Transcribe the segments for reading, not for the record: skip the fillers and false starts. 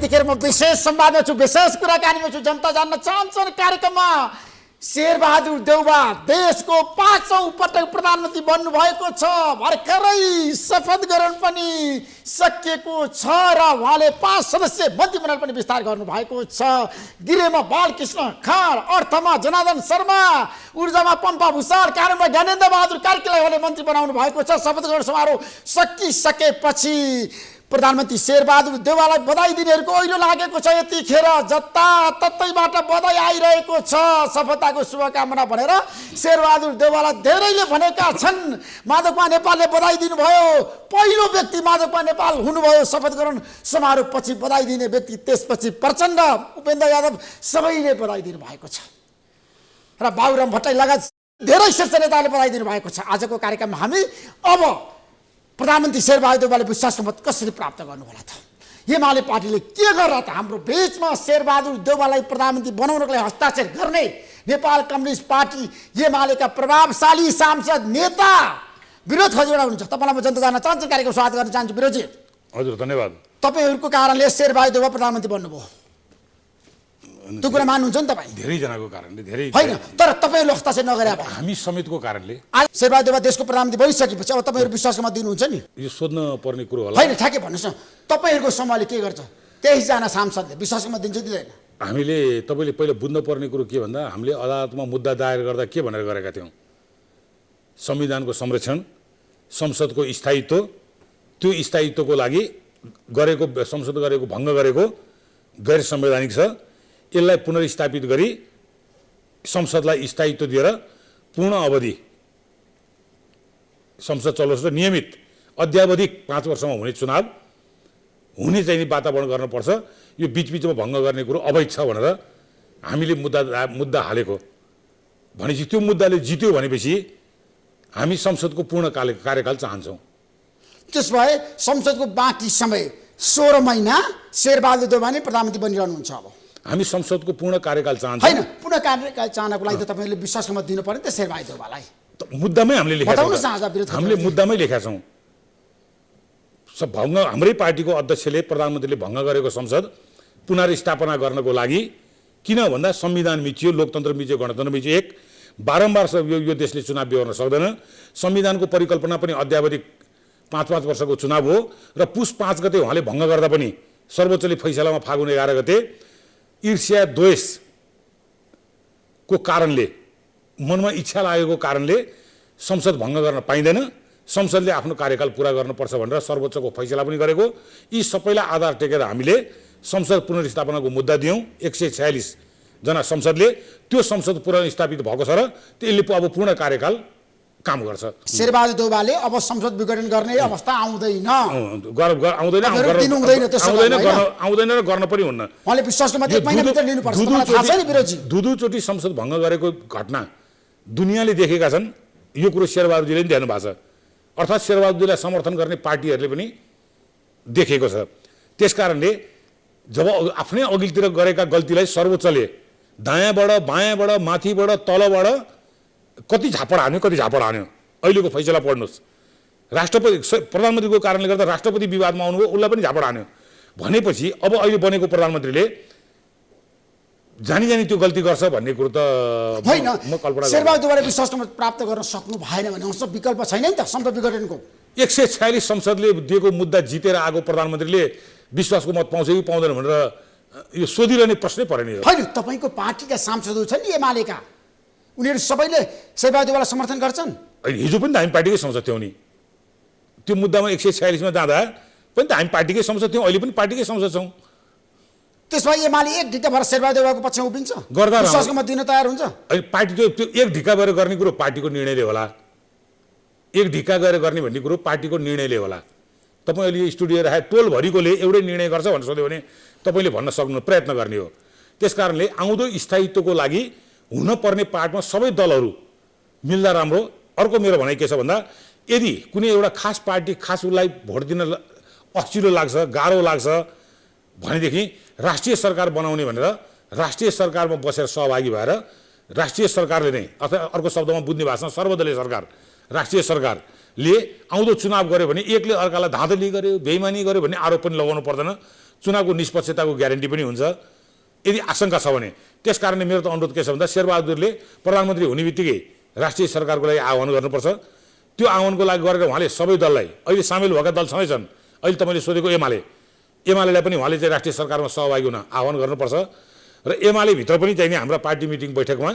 यतिखेर म विशेष संवादमा छु, विशेष कुराकानीमा छु। जनता जान्न चाहन्छन् कार्यक्रममा शेरबहादुर देउवा देशको 5औं पटक प्रधानमन्त्री बन्नु भएको छ। भर्खरै शपथ ग्रहण पनि सकिएको छ र उहाँले 5 सदस्यीय मन्त्रीमण्डल पनि विस्तार गर्नु भएको छ। गृहमा बालकृष्ण खाँड, अर्थमा जनार्दन शर्मा, ऊर्जामा पम्पा भूषाल, कानुनमा ज्ञानेन्द्र बहादुर कार्कीलाई उहाँले मन्त्री बनाउनु भएको छ। शपथ ग्रहण समारोह सकिसकेपछि प्रधानमन्त्री शेरबहादुर देउवालाई बधाई दिनेहरूको ओइरो लागेको छ। यतिखेर जताततैबाट बधाई आइरहेको छ। सफलताको शुभकामना भनेर शेरबहादुर देउवालाई धेरैले भनेका छन्। माधवकुमार नेपालले बधाई दिनुभयो। पहिलो व्यक्ति माधवकुमार नेपाल हुनुभयो शपथ ग्रहण समारोहपछि बधाई दिने व्यक्ति। त्यसपछि प्रचण्ड, उपेन्द्र यादव सबैले बधाई दिनुभएको छ र बाबुराम भट्टराई लगायत धेरै शीर्ष नेताले बधाई दिनुभएको छ। आजको कार्यक्रममा हामी अब प्रधानमन्त्री शेरबहादुर देउवाले विश्वासको मत कसरी प्राप्त गर्नुहोला त, एमाले पार्टीले के गर्ला त, हाम्रो बीचमा शेरबहादुर देउवालाई प्रधानमन्त्री बनाउनको लागि हस्ताक्षर गर्ने नेपाल कम्युनिस्ट पार्टी एमालेका प्रभावशाली सांसद नेता विरोध खजुरा हुनुहुन्छ। तपाईँलाई म जनता जान्न चाहन्छु, कार्यक्रम स्वागत गर्न चाहन्छु। विरोधजी हजुर धन्यवाद। तपाईँहरूको कारणले शेरबहादुर देउवा प्रधानमन्त्री बन्नुभयो, त्यो कुरा मान्नुहुन्छ नि तपाईँ? धेरैजनाको कारणले, धेरै होइन, तर तपाईँहरूले हस्ताक्षर नगरे अब हामी समेतको कारणले आज शेरबहादुर देउवा देशको प्रधानमन्त्री बनिसकेपछि अब तपाईँहरू विश्वासको मत दिनुहुन्छ नि? यो सोध्न पर्ने कुरो होला। होइन, ठ्याक्कै भन्नुहोस् न, तपाईँहरूको समूहले के गर्छ? 23जना सांसदले विश्वासको मत दिन्छ दिँदैन? हामीले तपाईँले पहिला बुझ्नु पर्ने कुरो के भन्दा हामीले अदालतमा मुद्दा दायर गर्दा के भनेर गरेका थियौँ? संविधानको संरक्षण, संसदको स्थायित्व, त्यो स्थायित्वको लागि गरेको संसद गरेको भङ्ग गरेको गैर संवैधानिक छ, यसलाई पुनर्स्थापित गरी संसदलाई स्थायित्व दिएर पूर्ण अवधि संसद चलोस् र नियमित अद्यावधिक 5 वर्षमा हुने चुनाव हुने चाहिँ वातावरण गर्नुपर्छ। यो बिचबिचमा भङ्ग गर्ने कुरो अवैध छ भनेर हामीले मुद्दा हालेको भनेपछि त्यो मुद्दाले जित्यो भनेपछि हामी संसदको पूर्ण कार्यकाल चाहन्छौँ। त्यसभए संसदको बाँकी समय 16 महिना शेरबहादुर देउवा नै प्रधानमन्त्री बनिरहनुहुन्छ। अब हामी संसदको पूर्ण कार्यकाल चाहन्छौँ। होइन, पूर्ण कार्यकाल चाहनको लागि त तपाईँले विश्वासको मत दिनु पर्यो नि त शेरबहादुर देउवालाई। मुद्दामै हामीले लेखेका छौँ, हामीले मुद्दामै लेखेका छौँ। भङ्ग हाम्रै पार्टीको अध्यक्षले प्रधानमन्त्रीले भङ्ग गरेको संसद पुनर्स्थापना गर्नको लागि, किन भन्दा संविधान मिचियो, लोकतन्त्र मिचियो, गणतन्त्र मिचियो। एक, बारम्बार यो देशले चुनाव बिहोर्न सक्दैन। संविधानको परिकल्पना पनि अद्यावधिक 5-5 वर्षको चुनाव हो र पुस 5 गते उहाँले भङ्ग गर्दा पनि सर्वोच्चले फैसलामा फागुन 11 गते ईर्ष्या द्वेषको कारणले, मनमा इच्छा लागेको कारणले संसद भङ्ग गर्न पाइँदैन, संसदले आफ्नो कार्यकाल पुरा गर्नुपर्छ भनेर सर्वोच्चको फैसला पनि गरेको। यी सबैलाई आधार टेकेर हामीले संसद पुनर्स्थापनाको मुद्दा दियौँ। 146 जना संसदले त्यो संसद पुनर्स्थापित भएको छ र त्यसले अब पूर्ण कार्यकाल काम गर्छ। शेरबहादुर देउवाले अब संसद विघटन गर्ने अवस्था आउँदैन, आउँदैन र गर्न पनि हुन्न। उहाँले विश्वासको मत 1 महिनाभित्र लिनुपर्छ। मलाई थाहा छ नि विरोधजी, दुईचोटि संसद भङ्ग गरेको घटना दुनियाँले देखेका छन्। यो कुरो शेरबहादुरजीले पनि देख्नु भएको छ, अर्थात् शेरबहादुरजीलाई समर्थन गर्ने पार्टीहरूले पनि देखेको छ। त्यसकारणले जब आफ्नै अघिल्तिर गरेका गल्तीलाई सर्वोच्चले दायाँबाट बायाँबाट माथिबाट तलबाट कति झापड हान्यो, कति झापड हान्यो। अहिलेको फैसला पढ्नुहोस्, राष्ट्रपति प्रधानमन्त्रीको कारणले गर्दा राष्ट्रपति विवादमा आउनुभयो, उसलाई पनि झापड हान्यो भनेपछि अब अहिले बनेको प्रधानमन्त्रीले जानी त्यो गल्ती गर्छ भन्ने कुरो त होइन। म कल्पना शेरबहादुर देउवाले विश्वासको मत प्राप्त गर्न सक्नु भएन भने उसको विकल्प छैन नि त संसद विघटनको। 146 संसदले दिएको मुद्दा जितेर आएको प्रधानमन्त्रीले विश्वासको मत पाउँछ कि पाउँदैन भनेर यो सोधिरहने प्रश्नै परेन। होइन, तपाईँको पार्टीका सांसदहरू छन् नि एमालेका, उनीहरू सबैले शेरबहादुर देउवालाई समर्थन गर्छन्। हिजो पनि त हामी पार्टीकै संसद थियौँ नि, त्यो मुद्दामा 146 मा जाँदा पनि त हामी पार्टीकै संसद थियौँ, अहिले पनि पार्टीकै संसद छौँ। त्यसमा एमाले एक ढिक्का भएर शेरबहादुर देउवाको पक्षमा उभिन्छ, गर्दा विश्वासको मत दिन तयार हुन्छ। पार्टी त्यो एक ढिक्का भएर गर्ने कुरो पार्टीको निर्णयले होला, एक ढिक्का गएर गर्ने भन्ने कुरो पार्टीको निर्णयले होला। तपाईँ अहिले स्टुडियो राखे टोलभरिकोले एउटै निर्णय गर्छ भनेर सोध्यो भने तपाईँले भन्न सक्नु प्रयत्न गर्ने हो। त्यसकारणले आउँदो स्थायित्वको लागि हुनपर्ने पार्टमा सबै दलहरू मिल्दा राम्रो। अर्को मेरो भनाइ के छ भन्दा, यदि कुनै एउटा खास पार्टी खास उसलाई भोट दिन अचिलो लाग्छ, गाह्रो लाग्छ भनेदेखि राष्ट्रिय सरकार बनाउने भनेर राष्ट्रिय सरकारमा बसेर सहभागी भएर राष्ट्रिय सरकारले नै, अथवा अर्को शब्दमा बुझ्ने भाषामा सर्वदलीय सरकार, राष्ट्रिय सरकारले आउँदो चुनाव गर्यो भने एकले अर्कालाई धाँधली गर्यो, बेइमानी गर्यो भन्ने आरोप पनि लगाउनु पर्दैन। चुनावको निष्पक्षताको ग्यारेन्टी पनि हुन्छ यदि आशंका छ भने। त्यस कारणले मेरो त अनुरोध के छ भन्दा शेरबहादुरले प्रधानमन्त्री हुने बित्तिकै राष्ट्रिय सरकारको लागि आह्वान गर्नुपर्छ। त्यो आह्वानको लागि गरेर उहाँले सबै दललाई, अहिले सामेल भएका दल सँगै छन्, अहिले तपाईँले सोधेको एमालेलाई पनि उहाँले चाहिँ राष्ट्रिय सरकारमा सहभागी हुन आह्वान गर्नुपर्छ र एमाले भित्र पनि चाहिँ नि हाम्रो पार्टी मिटिङ बैठकमा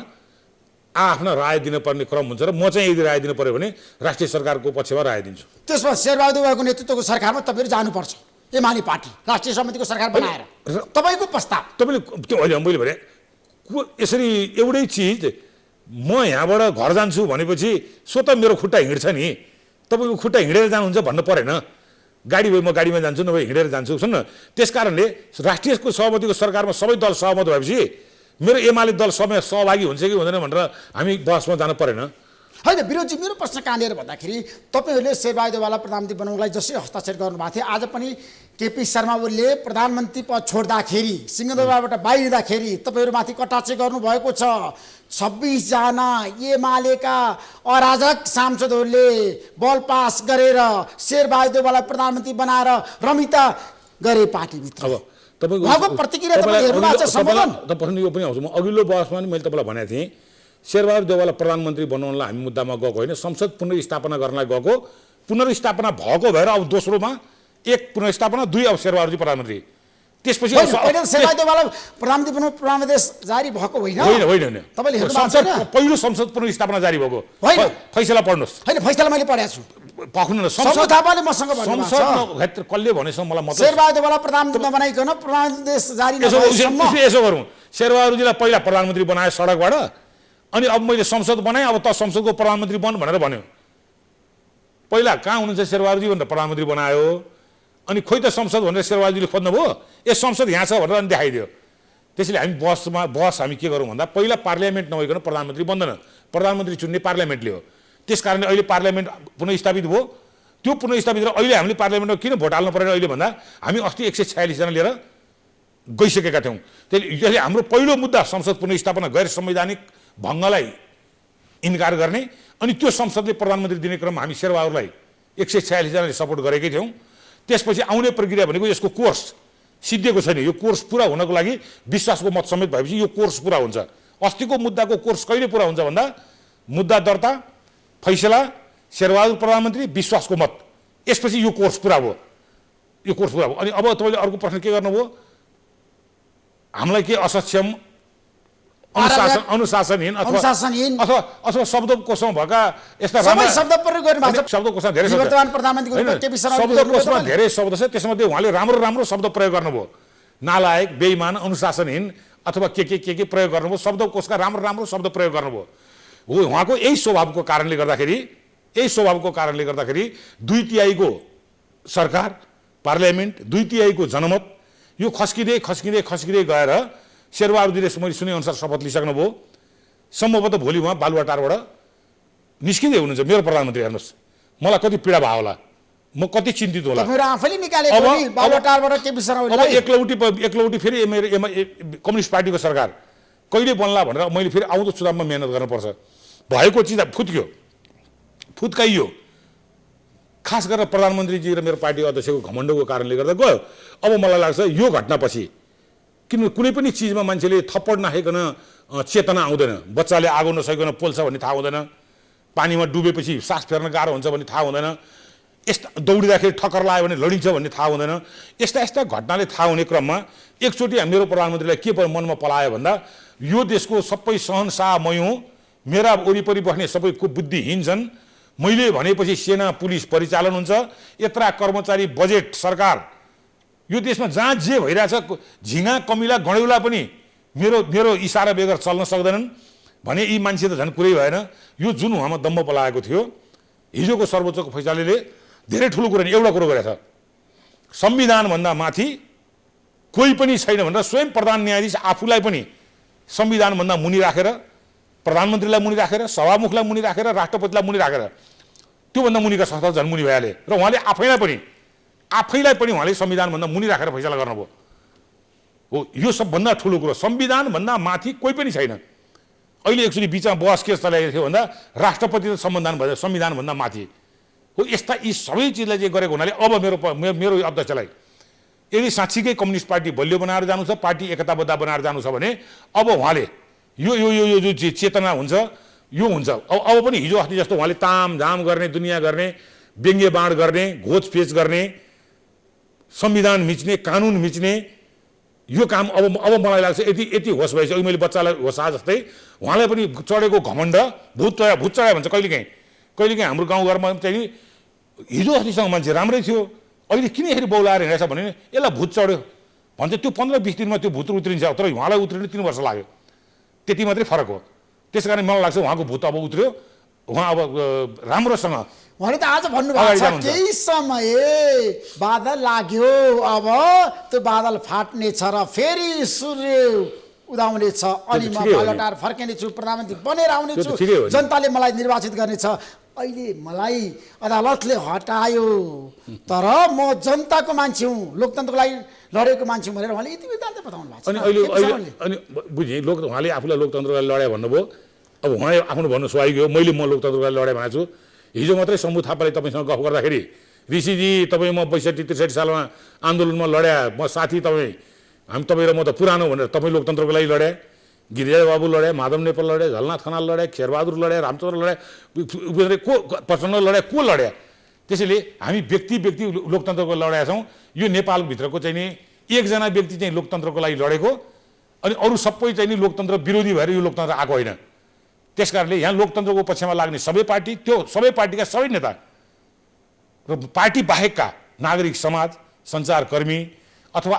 आफ्ना राय दिनुपर्ने क्रम हुन्छ र म चाहिँ यदि राय दिनु पर्यो भने राष्ट्रिय सरकारको पक्षमा राय दिन्छु। त्यसमा शेरबहादुर बाबुको नेतृत्वको सरकारमा तपाईँहरू जानुपर्छ, एमाले पार्टी राष्ट्रिय समितिको सरकार बनाएर। तपाईँको प्रस्ताव तपाईँले त्यो अहिले मैले भने यसरी एउटै चिज म यहाँबाट घर जान्छु भनेपछि स्वत मेरो खुट्टा हिँड्छ नि, तपाईँको खुट्टा हिँडेर जानुहुन्छ भन्नु परेन। गाडी भए म गाडीमा जान्छु, नभए हिँडेर जान्छु। सुन्न, त्यस कारणले राष्ट्रियको सहमतिको सरकारमा सबै दल सहमत भएपछि मेरो एमाले दल सहभागी हुन्छ कि हुँदैन भनेर हामी बहसमा जानु परेन। होइन विरोधजी, मेरो प्रश्न कहाँनिर भन्दाखेरि तपाईँहरूले शेरबहादुरवाला प्रधानमन्त्री बनाउनलाई जसरी हस्ताक्षर गर्नुभएको थियो, आज पनि केपी शर्मा ओलीले प्रधानमन्त्री पद छोड्दाखेरि, सिंहदरबारबाट बाहिरिँदाखेरि तपाईँहरूमाथि कटाक्ष गर्नुभएको छ। 26 जना एमालेका अराजक सांसदहरूले बल पास गरेर शेरबहादुरवाला प्रधानमन्त्री बनाएर रमिता गरे पार्टीभित्र। अब तपाईँको प्रतिक्रिया तपाईँले हेर्नु भएको छ? सम्बोधन तपाईँ यो पनि आउँछ। म अघिल्लो बहसमा पनि मैले तपाईँलाई भनेको थिएँ, शेरबहादुर देउवालाई प्रधानमन्त्री बनाउनलाई हामी मुद्दामा गएको होइन, संसद पुनर्स्थापना गर्नलाई गएको। पुनर्स्थापना भएको भएर अब दोस्रोमा एक पुनर्स्थापना, 2 अब शेरबहादुरजी प्रधानमन्त्री। त्यसपछि शेरबहादुरवाला प्रधानमन्त्री बनाउनु पूर्वानुदेश जारी भएको होइन? होइन, तपाईँले हेर्नु भएको छैन? पहिलो संसद पुनर्स्थापना जारी भएको फैसला पढ्नुहोस्। होइन, फैसला मैले पढेको छु। पक्नु संसद थापाले मसँग भन्नुभएको संसद कसले भनेसम्म मलाई मतलब शेरबहादुरवाला प्रधानमन्त्री नबनाइकन पूर्वानुदेश जारी नभएसम्म यसो गरौँ। शेरबहादुरजीलाई पहिला प्रधानमन्त्री बनाए सडकबाट, अनि अब मैले संसद बनाएँ, अब त संसदको प्रधानमन्त्री बन भनेर भन्यो। पहिला कहाँ हुनुहुन्छ शेरबहादुरजी भनेर प्रधानमन्त्री बनायो, अनि खोइ त संसद भनेर शेरबहादुरजीले खोज्नुभयो, ए संसद यहाँ छ भनेर अनि देखाइदियो। त्यसैले हामी बहस हामी के गरौँ भन्दा पहिला पार्लियामेन्ट नभइकन प्रधानमन्त्री बन्दैन, प्रधानमन्त्री चुन्ने पार्लियामेन्टले हो। त्यस कारणले अहिले पार्लियामेन्ट पुनर्स्थापित भयो। त्यो पुनर्स्थापित र अहिले हामीले पार्लियामेन्टमा किन भोट हाल्नु परेन अहिले भन्दा हामी अस्ति 146 जना लिएर गइसकेका थियौँ। त्यसले हाम्रो पहिलो मुद्दा संसद पुनर्स्थापना गैर संवैधानिक भङ्गलाई इन्कार गर्ने, अनि त्यो संसदले प्रधानमन्त्री दिने क्रममा हामी शेरबहादुरलाई 146 जनाले सपोर्ट गरेकै थियौँ। त्यसपछि आउने प्रक्रिया भनेको यसको कोर्स सिद्धिएको छैन। यो कोर्स पुरा हुनको लागि विश्वासको मत समेत भएपछि यो कोर्स पुरा हुन्छ। अस्तिको मुद्दाको कोर्स कहिले पुरा हुन्छ भन्दा मुद्दा दर्ता, फैसला, शेरबहादुर प्रधानमन्त्री, विश्वासको मत, यसपछि यो कोर्स पुरा भयो। यो कोर्स पुरा भयो। अनि अब तपाईँले अर्को प्रश्न के गर्नुभयो, हामीलाई के असक्षम, अनुशासनहीन अथवा शब्दकोशमा भएका यस्ता शब्द प्रयोग गर्नुभएको छ। शब्दकोशमा धेरै शब्द छ, त्यसमध्ये उहाँले राम्रो शब्द प्रयोग गर्नुभयो। नालायक, बेइमान, अनुशासनहीन अथवा के प्रयोग गर्नुभयो। शब्दकोशका राम्रो शब्द प्रयोग गर्नुभयो। हो, उहाँको यही स्वभावको कारणले गर्दाखेरि 2/3 सरकार, पार्लियामेन्ट, 2/3 जनमत, यो खस्किँदै गएर शेरबहादुरजीले मैले सुने अनुसार शपथ लिइसक्नुभयो। सम्भवतः भोलि उहाँ बालुवाटारबाट निस्किँदै हुनुहुन्छ। मेरो प्रधानमन्त्री हेर्नुहोस्, मलाई कति पीडा भयो होला, म कति चिन्तित होला। अब एकलौटी फेरि कम्युनिस्ट पार्टीको सरकार कहिले बन्ला भनेर मैले फेरि आउँदो चुनावमा मेहनत गर्नुपर्छ। भएको चिज फुत्काइयो। खास गरेर प्रधानमन्त्रीजी र मेरो पार्टी अध्यक्षको घमण्डको कारणले गर्दा गयो। अब मलाई लाग्छ यो घटनापछि किन कुनै पनि चिजमा मान्छेले थप्पड नखाइकन चेतना आउँदैन। बच्चाले आगो नसकिकन पोल्छ भन्ने थाहा हुँदैन, पानीमा डुबेपछि सास फेर्न गाह्रो हुन्छ भन्ने थाहा हुँदैन, यस्ता दौडिँदाखेरि ठक्कर लाग्यो भने लडिन्छ भन्ने थाहा हुँदैन। यस्ता घटनाले थाहा हुने क्रममा एकचोटि मेरो प्रधानमन्त्रीलाई के मनमा पलायो भन्दा यो देशको सबै सहनशाह मै हुँ, मेरा वरिपरि बस्ने सबै बुद्धिहीन छन्, मैले भनेपछि सेना पुलिस परिचालन हुन्छ, यत्रा कर्मचारी, बजेट, सरकार, यो देशमा जहाँ जे भइरहेछ झिङा कमिला गणेउला पनि मेरो इसारा बेगर चल्न सक्दैनन् भने यी मान्छे त झन् कुरै भएन। यो जुन उहाँमा दम्ब पलाएको थियो, हिजोको सर्वोच्चको फैसलाले धेरै ठुलो कुरा एउटा कुरो गरेछ, संविधानभन्दा माथि कोही पनि छैन भनेर स्वयं प्रधान न्यायाधीश आफूलाई पनि संविधानभन्दा मुनि राखेर, प्रधानमन्त्रीलाई मुनि राखेर, सभामुखलाई मुनि राखेर, राष्ट्रपतिलाई मुनि राखेर, त्योभन्दा मुनिका संस्था झन् मुनि भइहाले र उहाँले आफैलाई पनि उहाँले संविधानभन्दा मुनि राखेर फैसला गर्नुभयो। हो, यो सबभन्दा ठुलो कुरो, संविधानभन्दा माथि कोही पनि छैन। अहिले एकचोटि बिचमा बहस के चलाइएको थियो भन्दा राष्ट्रपति त संविधानभन्दा माथि हो। यी सबै चिजलाई चाहिँ गरेको हुनाले अब मेरो अध्यक्षलाई यदि साँच्चीकै कम्युनिस्ट पार्टी बलियो बनाएर जानु छ, पार्टी एकताबद्ध बनाएर जानु छ भने अब उहाँले यो यो यो यो जो चेतना हुन्छ यो हुन्छ। अब पनि हिजो अस्ति जस्तो उहाँले तामझाम गर्ने, दुनियाँ गर्ने, व्यङ्ग्य बाँड गर्ने, घोचपेच गर्ने, संविधान मिच्ने, कानुन मिच्ने यो काम अब मलाई लाग्छ यति होस भएछ। मैले बच्चालाई होसा जस्तै उहाँलाई पनि चढेको घमण्ड भूत चढायो भन्छ कहिलेकाहीँ हाम्रो गाउँघरमा चाहिँ हिजो अस्तिसँग मान्छे राम्रै थियो, अहिले किन यसरी बौलाएर हिँडेछ भने यसलाई भूत चढ्यो भन्छ। त्यो 15-20 दिनमा त्यो भूत उत्रिन्छ, तर उहाँलाई उत्रिनु 3 वर्ष लाग्यो, त्यति मात्रै फरक हो। त्यस कारण मलाई लाग्छ उहाँको भूत अब उत्रियो, उहाँ अब राम्रोसँग उहाँले त आज भन्नुभएको छ केही समय बादल लाग्यो, अब त्यो बादल फाट्ने छ र फेरि सूर्य उदाउने छ, अनि म पलटार फर्किने छु, प्रधानमन्त्री बनेर आउने छु, जनताले मलाई निर्वाचित गर्नेछ। अहिले मलाई अदालतले हटायो तर म जनताको मान्छे हुँ, लोकतन्त्रको लागि लडेको मान्छे हुँ भनेर उहाँले यति विधान बताउनु भएको छ। अनि अहिले बुझेँ उहाँले आफूलाई लोकतन्त्रको लागि लडे भन्नुभयो। अब उहाँ आफ्नो भन्नु स्वाभाविक हो, मैले म लोकतन्त्रको लागि लडेँ भनेको छु। हिजो मात्रै शम्भु थापाले तपाईँसँग गफ गर्दाखेरि ऋषिजी तपाईँ म 62-63 सालमा आन्दोलनमा लड्या, म साथी तपाईँ र म त पुरानो भनेर तपाईँ लोकतन्त्रको लागि लड्या, गिरिजा बाबु लड्या, माधव नेपाल लड्या, झलनाथ खनाल लड्या, खेरबहादुर लड्या, रामचन्द्र लड्या, को प्रचण्ड लड्या, को लड्या। त्यसैले हामी व्यक्ति लोकतन्त्रको लडेका छौँ। यो नेपालभित्रको चाहिँ नि एकजना व्यक्ति चाहिँ लोकतन्त्रको लागि लडेको, अनि अरू सबै चाहिँ नि लोकतन्त्र विरोधी भएर यो लोकतन्त्र आएको होइन। त्यसकारणले यहाँ लोकतन्त्रको पक्षमा लाग्ने सबै पार्टी, त्यो सबै पार्टीका सबै नेता र पार्टी बाहेकका नागरिक समाज, सञ्चारकर्मी अथवा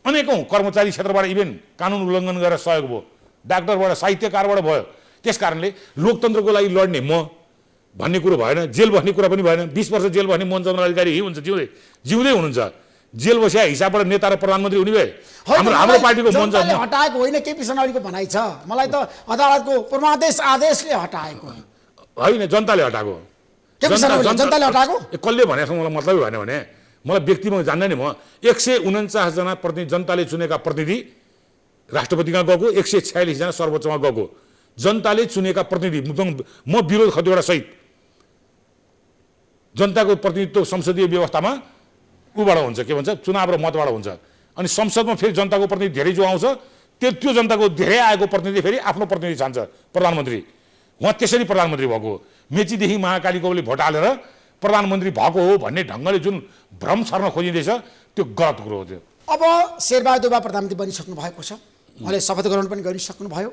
अनेकौँ कर्मचारी क्षेत्रबाट इभेन कानुन उल्लङ्घन गरेर सहयोग भयो, डाक्टरबाट, साहित्यकारबाट भयो। त्यस कारणले लोकतन्त्रको लागि लड्ने म भन्ने कुरो भएन, जेल बस्ने कुरा पनि भएन। 20 वर्ष जेल बस्ने मोहनचन्द्र अधिकारी यही हुन्छ, जिउँदै हुनुहुन्छ। जेल बसिया हिसाबबाट नेता र प्रधानमन्त्री हुने भए हाम्रो पार्टीको जनताले हटाएको होइन, केपी शर्मा ओलीको भनाइ छ। मलाई त अदालतको पूर्वादेश आदेशले हटाएको होइन, जनताले हटाएको। जनताले हटाएको कसले भनेको मलाई मतलबै भएन भने मलाई व्यक्तिमा जान्दैन नि। म 149 जना प्रतिनिधि जनताले चुनेका प्रतिनिधि राष्ट्रपतिमा गएको, 146 जना सर्वोच्चमा गएको जनताले चुनेका प्रतिनिधि, म विरोध खतिवटा सहित जनताको प्रतिनिधित्व संसदीय व्यवस्थामा उबाट हुन्छ, के भन्छ, चुनाव र मतबाट हुन्छ। अनि संसदमा फेरि जनताको प्रतिनिधि धेरै जो आउँछ त्यो जनताको धेरै आएको प्रतिनिधि फेरि आफ्नो प्रतिनिधि छान्छ प्रधानमन्त्री। उहाँ त्यसरी प्रधानमन्त्री भएको हो। मेचीदेखि महाकालीकोले भोट हालेर प्रधानमन्त्री भएको हो भन्ने ढङ्गले जुन भ्रम छर्न खोजिँदैछ त्यो गलत कुरो हो। त्यो अब शेरबहादुर देउवा प्रधानमन्त्री बनिसक्नु भएको छ, उहाँले शपथ ग्रहण पनि गरिसक्नु भयो।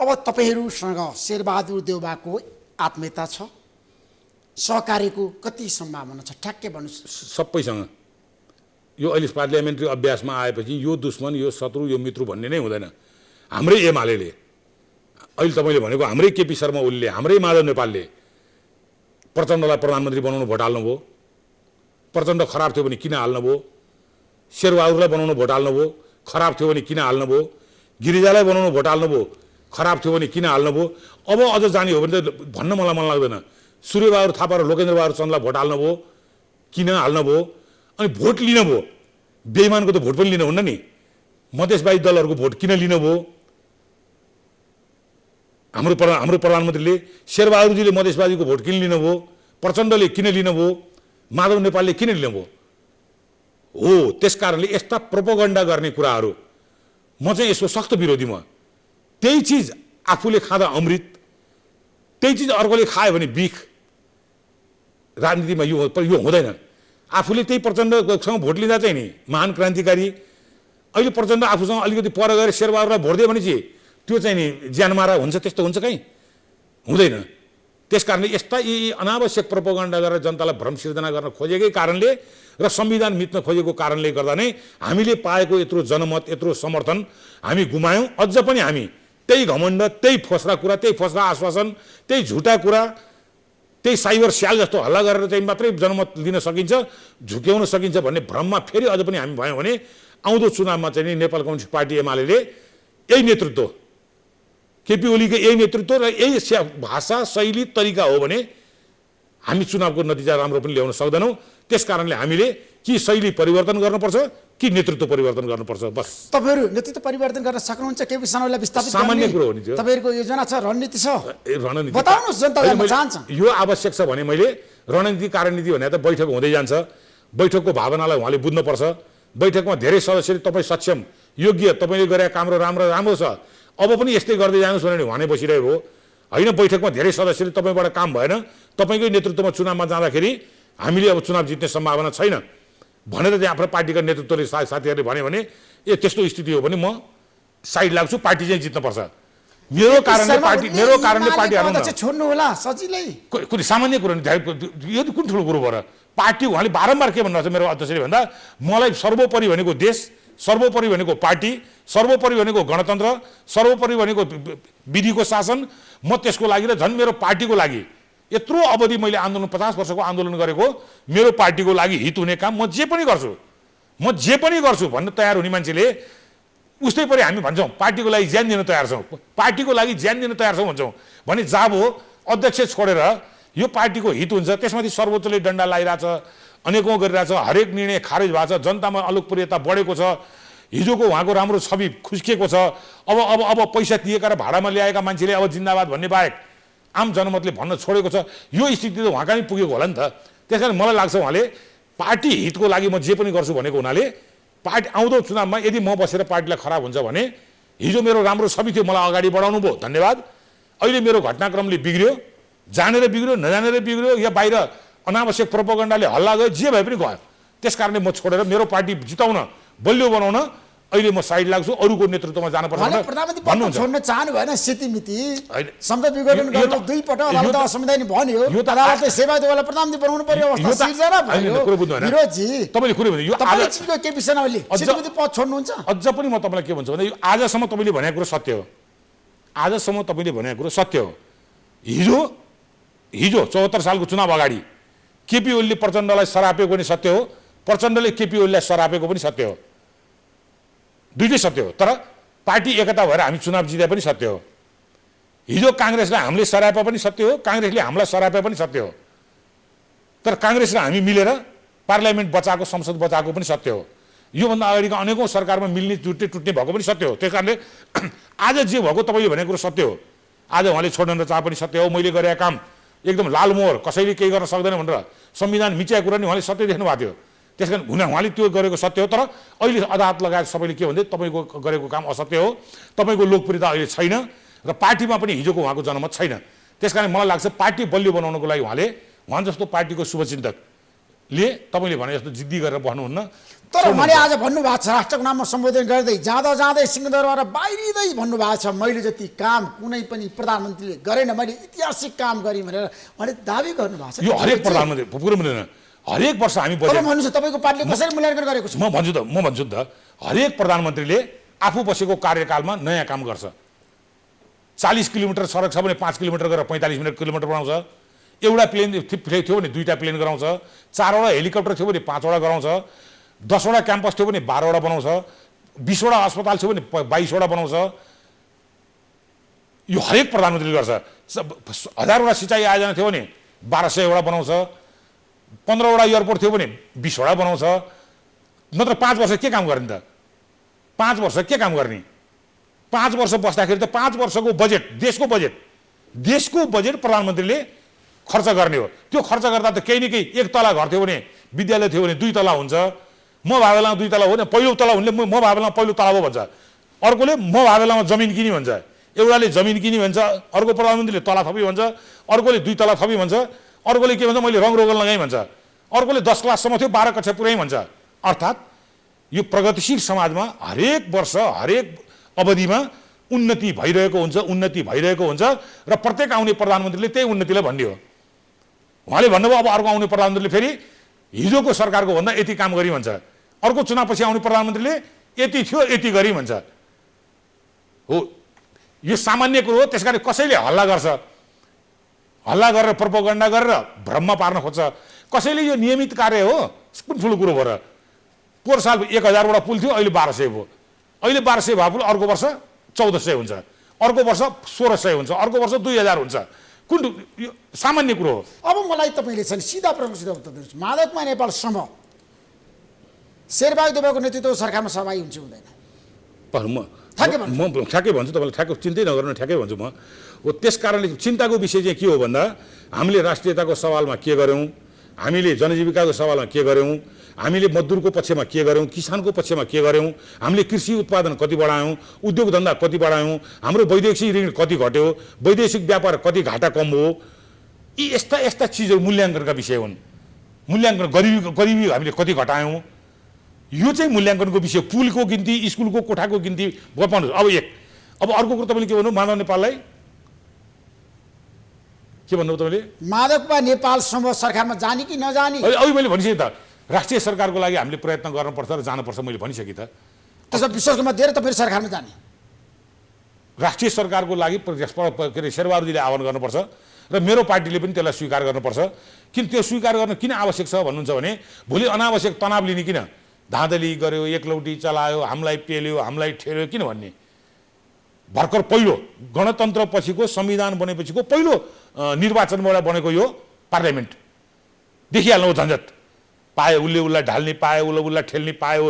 अब तपाईँहरूसँग शेरबहादुर देउवाको आत्मीयता छ, सहकार्यको कति सम्भावना छ, ठ्याक्कै भन्नुहोस्। सबैसँग यो अहिले पार्लियामेन्ट्री अभ्यासमा आएपछि यो दुश्मन, यो शत्रु, यो मित्रु भन्ने नै हुँदैन। हाम्रै एमाले अहिले तपाईँले भनेको हाम्रै केपी शर्मा ओलीले, हाम्रै माधव नेपालले प्रचण्डलाई प्रधानमन्त्री बनाउनु भोट हाल्नुभयो। प्रचण्ड खराब थियो भने किन हाल्नुभयो? शेरबहादुरलाई बनाउनु भोट हाल्नुभयो, खराब थियो भने किन हाल्नुभयो? गिरिजालाई बनाउनु भोट हाल्नुभयो, खराब थियो भने किन हाल्नुभयो? अब अझ जाने हो भने त भन्न मलाई मन लाग्दैन। सूर्यबहादुर थापा र लोकेन्द्र बहादुर चन्दलाई भोट हाल्नुभयो, किन हाल्नुभयो? अनि भोट लिनुभयो, बेइमानको त भोट पनि लिनु हुन्न नि। मधेसवादी दलहरूको भोट किन लिनुभयो? हाम्रो प्रधानमन्त्रीले, शेरबहादुरजीले मधेसवादीको भोट किन लिनुभयो? प्रचण्डले किन लिनुभयो? माधव नेपालले किन लिनुभयो? हो, त्यस कारणले यस्ता प्रोपोगन्डा गर्ने कुराहरू म चाहिँ यसको सख्त विरोधी। म त्यही चिज आफूले खाँदा अमृत, त्यही चिज अर्कोले खायो भने बिख। राजनीतिमा यो हुँदैन। आफूले त्यही प्रचण्डसँग भोट लिँदा चाहिँ नि महान क्रान्तिकारी, अहिले प्रचण्ड आफूसँग अलिकति पर गएर शेरबहादुरलाई भोट दियो भने चाहिँ त्यो चाहिँ नि ज्यानमारा हुन्छ, त्यस्तो हुन्छ कहीँ? हुँदैन। त्यस कारणले यस्ता यी अनावश्यक प्रोपोगन्डा गरेर जनतालाई भ्रम सिर्जना गर्न खोजेकै कारणले र संविधान मिच्न खोजेको कारणले गर्दा नै हामीले पाएको यत्रो जनमत, यत्रो समर्थन हामी गुमायौँ। अझ पनि हामी त्यही घमण्ड, त्यही फोस्रा कुरा, त्यही फोस्रा आश्वासन, त्यही झुटा कुरा, त्यही साइबर स्याल जस्तो हल्ला गरेर चाहिँ मात्रै जनमत लिन सकिन्छ, झुक्याउन सकिन्छ भन्ने भ्रममा फेरि अझ पनि हामी भयौँ भने आउँदो चुनावमा चाहिँ नि नेपाल कम्युनिस्ट पार्टी एमाले यही नेतृत्व, केपी ओलीको यही नेतृत्व र यही भाषा शैली तरिका हो भने हामी चुनावको नतिजा राम्रो पनि ल्याउन सक्दैनौँ। त्यस कारणले हामीले कि शैली परिवर्तन गर्नुपर्छ कि नेतृत्व परिवर्तन गर्नुपर्छ। बस तपाईँहरू नेतृत्व परिवर्तन गर्न सक्नुहुन्छ? केपी शर्मा ओलीलाई विस्थापित सामान्य कुरो हो नि त्यो। तपाईँहरूको योजना छ, रणनीति छ? रणनीति बताउनुहोस्, जनता जान्न चाहन्छ। यो आवश्यक छ भने मैले रणनीति कार्यनीति भने त बैठक हुँदै जान्छ। बैठकको भावनालाई उहाँले बुझ्नुपर्छ। बैठकमा धेरै सदस्यले तपाईँ सक्षम योग्य तपाईँले गरेका काम राम्रो छ अब पनि यस्तै गर्दै जानुहोस् भने बसिरहेको हो होइन। बैठकमा धेरै सदस्यले तपाईँबाट काम भएन, तपाईँकै नेतृत्वमा चुनावमा जाँदाखेरि हामीले अब चुनाव जित्ने सम्भावना छैन भनेर चाहिँ आफ्नो पार्टीका नेतृत्वले साथीहरूले भने त्यस्तो स्थिति हो भने म साइड लाग्छु, पार्टी चाहिँ जित्नुपर्छ। मेरो कारणले पार्टी हार्नु छोड्नु होला सजिलै। कुनै सामान्य कुरो यो कुन ठुलो कुरो भएर पार्टी उहाँले बारम्बार के भन्नुहुन्छ मेरो अध्यक्षले भन्दा मलाई सर्वोपरि भनेको देश, सर्वोपरि भनेको पार्टी, सर्वोपरि भनेको गणतन्त्र, सर्वोपरि भनेको विधिको शासन, म त्यसको लागि र झन् मेरो पार्टीको लागि यत्रो अवधि मैले आन्दोलन 50 वर्षको आन्दोलन गरेको मेरो पार्टीको लागि हित हुने काम म जे पनि गर्छु भन्न तयार हुने मान्छेले उस्तै परि हामी भन्छौँ पार्टीको लागि ज्यान दिन तयार छौँ, पार्टीको लागि ज्यान दिन तयार छौँ भन्छौँ भने जाब हो अध्यक्ष छोडेर यो पार्टीको हित हुन्छ। त्यसमाथि सर्वोच्चले डन्डा लगाइरहेछ, अनेकौँ गरिरहेछ, हरेक निर्णय खारेज भएको छ, जनतामा अलोकप्रियता बढेको छ, हिजोको उहाँको राम्रो छवि खुस्किएको छ। अब पैसा तिएका र भाडामा ल्याएका मान्छेले अब जिन्दाबाद भन्ने बाहेक आम जनमतले भन्न छोडेको छ। यो स्थिति त उहाँ कहाँ पुगेको होला नि त। त्यस कारण मलाई लाग्छ उहाँले पार्टी हितको लागि म जे पनि गर्छु भनेको हुनाले पार्टी आउँदो चुनावमा यदि म बसेर पार्टीलाई खराब हुन्छ भने हिजो मेरो राम्रो छवि थियो मलाई अगाडि बढाउनु भयो धन्यवाद, अहिले मेरो घटनाक्रमले बिग्रियो, जानेर बिग्रियो नजानेर बिग्रियो या बाहिर अनावश्यक प्रोपोगन्डाले हल्ला गयो जे भए पनि गयो, त्यस कारणले म छोडेर मेरो पार्टी जिताउन बलियो बनाउन अहिले म साइड लाग्छु, अरूको नेतृत्वमा जानुपर्छ प्रधानमन्त्री पद छोड्न चाहनु भएन, स्थितिमिति संसद विघटन गर्नु दुई पटक अदालतमा संवैधानिक भन्यो, अदालतले सेवा देवालाई प्रधानमन्त्री बनाउनु पर्यो अवस्था सिर्जना भयो। विरोधजी तपाईले कुरो भन्नु यो आज के विषयमा अहिले स्थितिमिति पद छोड्नुहुन्छ? अझ पनि म तपाईलाई के भन्छु भने यो आजसम्म तपाईले भनेको कुरो सत्य हो, आजसम्म तपाईले भनेको कुरो सत्य हो। हिजो 74 सालको चुनाव अगाडि केपी ओलीले प्रचण्डलाई सरापेको पनि सत्य हो, प्रचण्डले केपी ओलीलाई सरापेको पनि सत्य हो, दुईटै सत्य हो। तर पार्टी एकता भएर हामी चुनाव जिते पनि सत्य हो। हिजो काङ्ग्रेसलाई हामीले सरापे पनि सत्य हो, काङ्ग्रेसले हामीलाई सरापे पनि सत्य हो। तर काङ्ग्रेस र हामी मिलेर पार्लियामेन्ट बचाएको, संसद बचाएको पनि सत्य हो। योभन्दा अगाडिको अनेकौँ सरकारमा मिल्ने टुट्ने भएको पनि सत्य हो। त्यस कारणले आज जे भएको तपाईँले भनेको कुरो सत्य हो। आज उहाँले छोड्न चाह पनि सत्य हो। मैले गरेका काम एकदम लालमोहर, कसैले केही गर्न सक्दैन भनेर संविधान मिच्याएको कुरा नि उहाँले सत्य देख्नु भएको थियो। त्यस कारण उहाँले त्यो गरेको सत्य हो। तर अहिले अदालत लगायत सबैले के भन्दै तपाईँको गरेको काम असत्य हो, तपाईँको लोकप्रियता अहिले छैन र पार्टीमा पनि हिजोको उहाँको जनमत छैन। त्यस कारण मलाई लाग्छ पार्टी बलियो बनाउनको लागि उहाँ जस्तो पार्टीको शुभचिन्तकले तपाईँले भने जस्तो जिद्दी गरेर बस्नुहुन्न। तर उहाँले आज भन्नुभएको छ राष्ट्रको नाममा सम्बोधन गर्दै जाँदै सिंहदरबार बाहिरिँदै भन्नुभएको छ मैले जति काम कुनै पनि प्रधानमन्त्रीले गरेन, मैले ऐतिहासिक काम गरेँ भनेर उहाँले दाबी गर्नुभएको छ। यो हरेक प्रधानमन्त्री पुरो मिल्दैन, हरेक वर्ष हामी भन्नुहुन्छ तपाईँको पार्टीले कसरी मूल्याङ्कन गरेको छ? म भन्छु त हरेक प्रधानमन्त्रीले आफू बसेको कार्यकालमा नयाँ काम गर्छ। 40 किलोमिटर सडक छ भने 5 किलोमिटर गरेर 45 किलोमिटर बनाउँछ। एउटा प्लेन थियो भने 2टा प्लेन गराउँछ। 4वटा हेलिकप्टर थियो भने 5वटा गराउँछ। 10वटा क्याम्पस थियो भने 12वटा बनाउँछ। 20वटा अस्पताल थियो भने 22वटा बनाउँछ। यो हरेक प्रधानमन्त्रीले गर्छ। 1000वटा सिँचाइ आयोजना थियो भने 1200वटा बनाउँछ। 15वटा एयरपोर्ट थियो भने 20वटा बनाउँछ। नत्र 5 वर्ष के काम गर्ने त? 5 वर्ष के काम गर्ने? 5 वर्ष बस्दाखेरि त 5 वर्षको बजेट, देशको बजेट प्रधानमन्त्रीले खर्च गर्ने हो। त्यो खर्च गर्दा त केही न केही, एक तला घर थियो भने विद्यालय थियो भने 2 तला हुन्छ। म भए बेलामा 2 तला हो भने पहिलो तला हुने म भए बेलामा पहिलो तला हो भन्छ। अर्कोले म भए बेलामा जमिन किनी भन्छ। एउटाले जमिन किनी भन्छ, अर्को प्रधानमन्त्रीले तला थपी भन्छ, अर्कोले 2 तला थपी भन्छ, अर्कोले के भन्छ मैले रङरोगन लगाएँ भन्छ, अर्कोले 10 क्लाससम्म थियो 12 कक्षा पुर्याएँ भन्छ। अर्थात् यो प्रगतिशील समाजमा हरेक वर्ष हरेक अवधिमा उन्नति भइरहेको हुन्छ र प्रत्येक आउने प्रधानमन्त्रीले त्यही उन्नतिलाई भन्ने हो। उहाँले भन्नुभयो अब अर्को आउने प्रधानमन्त्रीले फेरि हिजोको सरकारको भन्दा यति काम गरी भन्छ। अर्को चुनावपछि आउने प्रधानमन्त्रीले यति थियो यति गरी भन्छ। हो यो सामान्य कुरो हो। त्यसकारण कसैले हल्ला गर्छ, हल्ला गरेर प्रोपोगन्डा गरेर भ्रममा पार्न खोज्छ। कसैले यो नियमित कार्य हो, कुन ठुलो कुरो भएर पोहोर साल 1000वटा पुल थियो अहिले 1200 भयो। अहिले 1200 भए पुल अर्को वर्ष 1400 हुन्छ, अर्को वर्ष 1600 हुन्छ, अर्को वर्ष 2000 हुन्छ। कुन यो सामान्य कुरो हो। अब मलाई तपाईँले चाहिँ सिधा प्रश्न उत्तर दिनुहोस्। माधवमा नेपाल समूह शेरबहादुर देउवाको नेतृत्व सरकारमा सहभागी हुन्छ हुँदैन? म ठ्याक्कै भन्छु तपाईँलाई, ठ्याक्कै चिन्तै नगर्नु, ठ्याक्कै भन्छु म। हो त्यस कारणले चिन्ताको विषय चाहिँ के हो भन्दा हामीले राष्ट्रियताको सवालमा के गर्यौँ, हामीले जनजीविकाको सवालमा के गर्यौँ, हामीले मजदुरको पक्षमा के गर्यौँ, किसानको पक्षमा के गर्यौँ, हामीले कृषि उत्पादन कति बढायौँ, उद्योग धन्दा कति बढायौँ, हाम्रो वैदेशिक ऋण कति घट्यो, वैदेशिक व्यापार कति घाटा कम हो, यी यस्ता यस्ता चिजहरू मूल्याङ्कनका विषय हुन्। मूल्याङ्कन गरिबी हामीले कति घटायौँ, यो चाहिँ मूल्याङ्कनको विषय। पुलको गिन्ती, स्कुलको कोठाको गिन्ती गर्नु। अब अर्को कुरो तपाईँले के भन्नु, माधव नेपाललाई के भन्नु तपाईँले? माधवपा नेपाल समूह सरकारमा जाने कि नजाने? अहिले मैले भनिसकेँ त, राष्ट्रिय सरकारको लागि हामीले प्रयत्न गर्नुपर्छ र जानुपर्छ, मैले भनिसकेँ त। त्यसमा विश्वासमा दिएर त फेरि सरकारमा जाने? राष्ट्रिय सरकारको लागि के अरे शेरबहादुरजीले आह्वान गर्नुपर्छ र मेरो पार्टीले पनि त्यसलाई स्वीकार गर्नुपर्छ। किन त्यो स्वीकार गर्न किन आवश्यक छ भन्नुहुन्छ भने, भोलि अनावश्यक तनाव लिने किन, धाँधली गर्यो, एकलौटी चलायो, हामीलाई पेल्यो, हामीलाई ठेल्यो किन भन्ने। भर्खर पहिलो गणतन्त्र पछिको संविधान बनेपछिको पहिलो निर्वाचनबाट बनेको यो पार्लियामेन्ट, देखिहाल्नु झन्झट। पाए उसले उसलाई ढाल्ने, पाए उसलाई ठेल्ने, पायो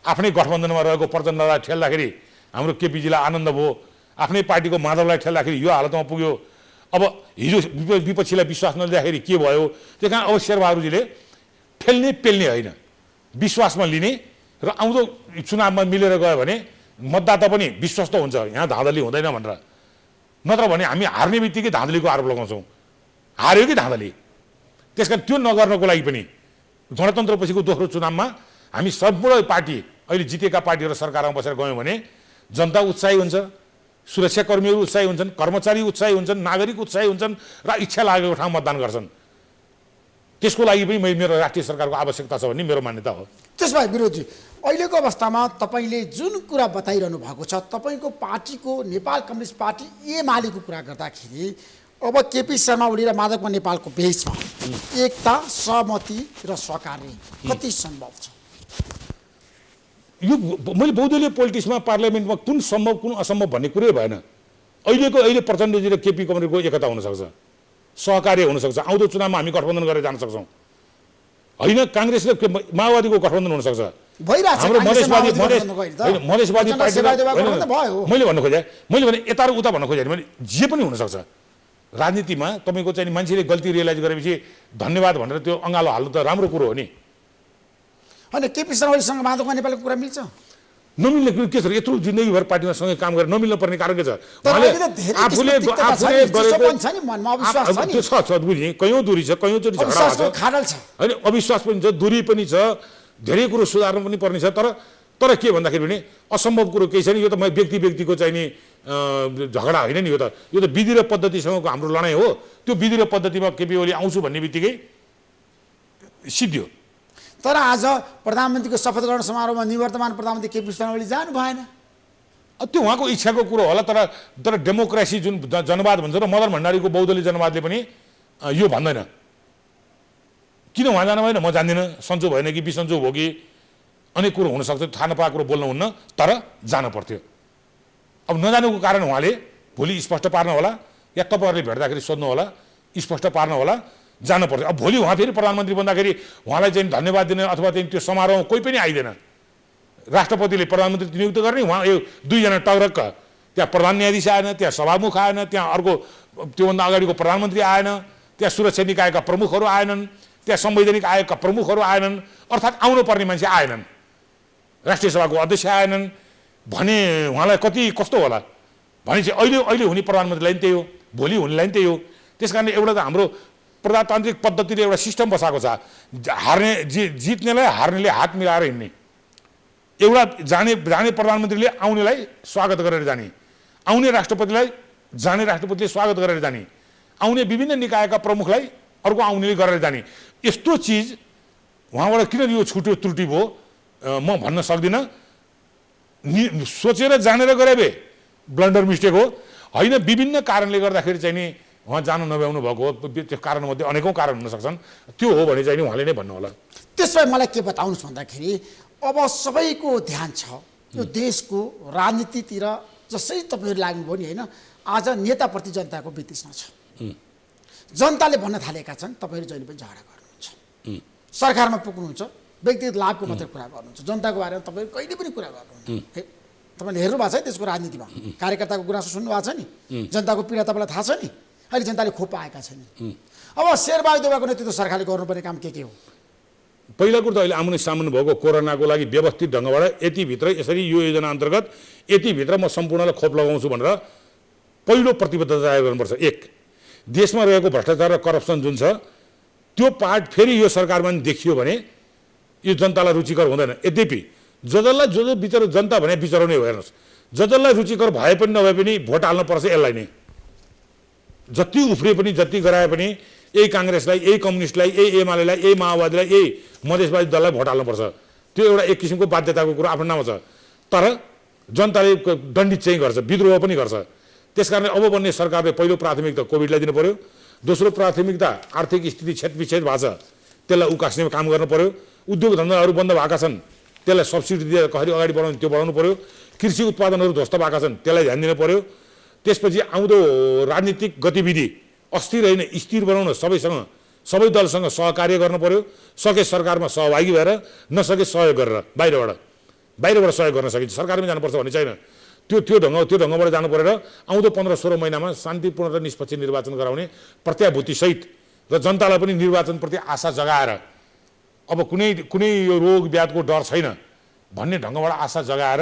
आफ्नै गठबन्धनमा रहेको प्रचण्डलाई ठेल्दाखेरि हाम्रो केपीजीलाई आनन्द भयो, आफ्नै पार्टीको माधवलाई ठेल्दाखेरि यो हालतमा पुग्यो। अब हिजो विपक्षीलाई विश्वास नलिँदाखेरि के भयो? त्यही कारण अब शेरबहादुरजीले ठेल्ने पेल्ने होइन, विश्वासमा लिने र आउँदो चुनावमा मिलेर गयो भने मतदाता पनि विश्वस्त हुन्छ यहाँ धाँधली हुँदैन भनेर। नत्र भने हामी हार्ने बित्तिकै धाँधलीको आरोप लगाउँछौँ, हार्यो कि धाँधली। त्यस कारण त्यो नगर्नको लागि पनि गणतन्त्रपछिको दोस्रो चुनावमा हामी सम्पूर्ण पार्टी, अहिले जितेका पार्टीहरू सरकारमा बसेर गयौँ भने जनता उत्साही हुन्छ, सुरक्षाकर्मीहरू उत्साही हुन्छन्, कर्मचारी उत्साही हुन्छन्, नागरिक उत्साही हुन्छन् र इच्छा लागेको ठाउँ मतदान गर्छन्। त्यसको लागि पनि मेरो राष्ट्रिय सरकारको आवश्यकता छ भन्ने मेरो मान्यता हो। त्यसो भए विरोधी, अहिलेको अवस्थामा तपाईँले जुन कुरा बताइरहनु भएको छ, तपाईँको पार्टीको नेपाल कम्युनिस्ट पार्टी एमालेको कुरा गर्दाखेरि अब केपी शर्मा ओली र माधवपा नेपालको बेचमा एकता, सहमति र सहकार्य कति सम्भव छ? यो मैले बहुदलीय पोलिटिक्समा पार्लियामेन्टमा कुन सम्भव कुन असम्भव भन्ने कुरै भएन। अहिले प्रचण्डजी र केपी कमरेडको एकता हुनसक्छ, सहकार्य हुनसक्छ, आउँदो चुनावमा हामी गठबन्धन गरेर जान सक्छौँ। होइन, काङ्ग्रेस र माओवादीको गठबन्धन हुनसक्छ, हाम्रो मधेसवादी पार्टी। मैले भन्नु खोजेँ, मैले भने यता र उता भन्नु खोजेँ, मैले जे पनि हुनसक्छ। राजनीतिमा तपाईँको चाहिँ मान्छेले गल्ती रियलाइज गरेपछि धन्यवाद भनेर त्यो अँगालो हाल्नु त राम्रो कुरो हो नि। होइन, केपी शर्मा ओलीसँग माधवपा नेपालको कुरा मिल्छ? नमिल्ने कुरो के छ? यत्रो जिन्दगीभर पार्टीमा सँगै काम गरेर नमिल्न पर्ने कारण के छ? आफूले त्यो छ बुझेँ, कयौँ दूरी छ, कयौँ चोटि झगडा छ, होइन अविश्वास पनि छ, दूरी पनि छ, धेरै कुरो सुधार्नु पनि पर्ने छ। तर के भन्दाखेरि भने असम्भव कुरो केही छैन। यो त व्यक्तिको चाहिँ नि झगडा होइन नि, यो त विधि र पद्धतिसँगको हाम्रो लडाइँ हो। त्यो विधि र पद्धतिमा केपी ओली आउँछु भन्ने बित्तिकै सिद्धियो। तर आज प्रधानमन्त्रीको शपथ ग्रहण समारोहमा निवर्तमान प्रधानमन्त्री केपी शर्मा ओली जानु भएन। त्यो उहाँको इच्छाको कुरो होला। तर डेमोक्रेसी जुन जनवाद भन्छ र मदन भण्डारीको बहुदलीय जनवादले पनि यो भन्दैन। किन उहाँ जानु भएन म जान्दिनँ, सन्चो भएन कि बिसन्चो हो कि अनेक कुरो हुनसक्छ, थाहा नपाएको कुरो बोल्नुहुन्न, तर जानु पर्थ्यो। अब नजानुको कारण उहाँले भोलि स्पष्ट पार्नु होला या तपाईँहरूले भेट्दाखेरि सोध्नु होला, स्पष्ट पार्नु होला, जानु पर्थ्यो। अब भोलि उहाँ फेरि प्रधानमन्त्री बन्दाखेरि उहाँलाई चाहिँ धन्यवाद दिने अथवा चाहिँ त्यो समारोहमा कोही पनि आइदिएन, राष्ट्रपतिले प्रधानमन्त्री नियुक्त गर्ने, उहाँ यो दुईजना टग्रक्क, त्यहाँ प्रधान न्यायाधीश आएन, त्यहाँ सभामुख आएन, त्यहाँ अर्को त्योभन्दा अगाडिको प्रधानमन्त्री आएन, त्यहाँ सुरक्षा निकायका प्रमुखहरू आएनन्, त्यहाँ संवैधानिक आयोगका प्रमुखहरू आएनन्, अर्थात् आउनुपर्ने मान्छे आएनन्, राष्ट्रिय सभाको अध्यक्ष आएनन् भने उहाँलाई कस्तो होला भने चाहिँ अहिले हुने प्रधानमन्त्रीलाई पनि त्यही हो, भोलि हुनेलाई पनि त्यही हो। त्यस कारण एउटा त हाम्रो प्रजातान्त्रिक पद्धतिले एउटा सिस्टम बसाएको छ, जित्नेलाई हार्नेले हात मिलाएर हिँड्ने। एउटा जाने प्रधानमन्त्रीले आउनेलाई स्वागत गरेर जाने, आउने राष्ट्रपतिलाई जाने राष्ट्रपतिले स्वागत गरेर जाने, आउने विभिन्न निकायका प्रमुखलाई अर्को आउनेले गरेर जाने। यस्तो चिज उहाँबाट किन यो छुट्यो त्रुटि भयो म भन्न सक्दिनँ। सोचेर जानेर गरे भए ब्लन्डर मिस्टेक हो, होइन विभिन्न कारणले गर्दाखेरि चाहिँ नि उहाँ जानु नभ्याउनु भएको हो। त्यो कारणमध्ये अनेकौँ कारण हुन सक्छन्, त्यो हो भने चाहिँ नि उहाँले नै भन्नु होला। त्यसो भए मलाई के बताउनुहोस् भन्दाखेरि अब सबैको ध्यान छ यो देशको राजनीतितिर, जसै तपाईँहरू लाग्नुभयो नि, होइन आज नेताप्रति जनताको वितृष्णा छ। जनताले भन्न थालेका छन् तपाईँहरू जहिले पनि झगडा गर्नुहुन्छ, सरकारमा पुग्नुहुन्छ, व्यक्तिगत लाभको मात्रै कुरा गर्नुहुन्छ, जनताको बारेमा तपाईँहरू कहिले पनि कुरा गर्नुहुन्न। तपाईँले हेर्नु भएको छ त्यसको राजनीतिमा, कार्यकर्ताको गुनासो सुन्नु भएको छ नि, जनताको पीडा तपाईँलाई थाहा छ नि, अहिले जनताले खोप पाएका छैनन्। अब शेरबहादुर देउवाको नेतृत्व सरकारले गर्नुपर्ने काम के हो? पहिला कुरो त अहिले आमुने सामुने भएको कोरोनाको लागि व्यवस्थित ढङ्गबाट यतिभित्र यसरी यो योजना अन्तर्गत यतिभित्र म सम्पूर्णलाई खोप लगाउँछु भनेर पहिलो प्रतिबद्धता जाहेर गर्नुपर्छ। एक, देशमा रहेको भ्रष्टाचार र करप्सन जुन छ त्यो पार्ट फेरि यो सरकारमा पनि देखियो भने यो जनतालाई रुचिकर हुँदैन। यद्यपि जसलाई जो विचार जनता भने विचाराउने हो, हेर्नुहोस्, जसलाई रुचिकर भए पनि नभए पनि भोट हाल्नुपर्छ यसलाई नै। जति उफ्रे पनि जति गराए पनि यही काङ्ग्रेसलाई, यही कम्युनिस्टलाई, यही एमालेलाई, यही माओवादीलाई, यही मधेसवादी दललाई भोट हाल्नुपर्छ। त्यो एउटा एक किसिमको बाध्यताको कुरो आफ्नो नाममा छ। तर जनताले दण्डित चाहिँ गर्छ, विद्रोह पनि गर्छ। त्यसकारणले अब बन्ने सरकारले पहिलो प्राथमिकता कोभिडलाई दिनु पर्यो। दोस्रो प्राथमिकता आर्थिक स्थिति क्षतविक्षत भएको छ त्यसलाई उकास्ने काम गर्नु पर्यो। उद्योग धन्दाहरू बन्द भएका छन् त्यसलाई सब्सिडी दिएर कसरी अगाडि बढाउने त्यो बढाउनु पर्यो। कृषि उत्पादनहरू ध्वस्त भएका छन् त्यसलाई ध्यान दिनु पर्यो। त्यसपछि आउँदो राजनीतिक गतिविधि अस्थिर होइन स्थिर बनाउन सबैसँग सबै दलसँग सहकार्य गर्नु पर्यो। सके सरकारमा सहभागी भएर, नसके सहयोग गरेर बाहिरबाट सहयोग गर्न सकिन्छ। सरकारमै जानुपर्छ भन्ने छैन। त्यो ढङ्गबाट जानु परेर आउँदो 15-16 महिनामा शान्तिपूर्ण र निष्पक्ष निर्वाचन गराउने प्रत्याभूतिसहित र जनतालाई पनि निर्वाचनप्रति आशा जगाएर अब कुनै यो रोग व्याधको डर छैन भन्ने ढङ्गबाट आशा जगाएर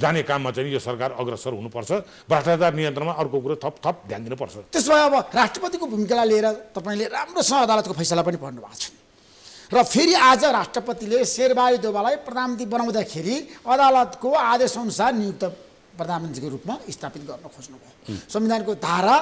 जाने काममा चाहिँ यो सरकार अग्रसर हुनुपर्छ। भ्रष्टाचार नियन्त्रणमा अर्को कुरो थप ध्यान दिनुपर्छ। त्यसो भए अब राष्ट्रपतिको भूमिकालाई लिएर तपाईँले राम्रोसँग अदालतको फैसला पनि पढ्नु भएको छ र फेरि आज राष्ट्रपतिले शेरबहादुर देउवालाई प्रधानमन्त्री बनाउँदाखेरि अदालतको आदेशअनुसार नियुक्त प्रधानमन्त्रीको रूपमा स्थापित गर्न खोज्नुभयो। संविधानको धारा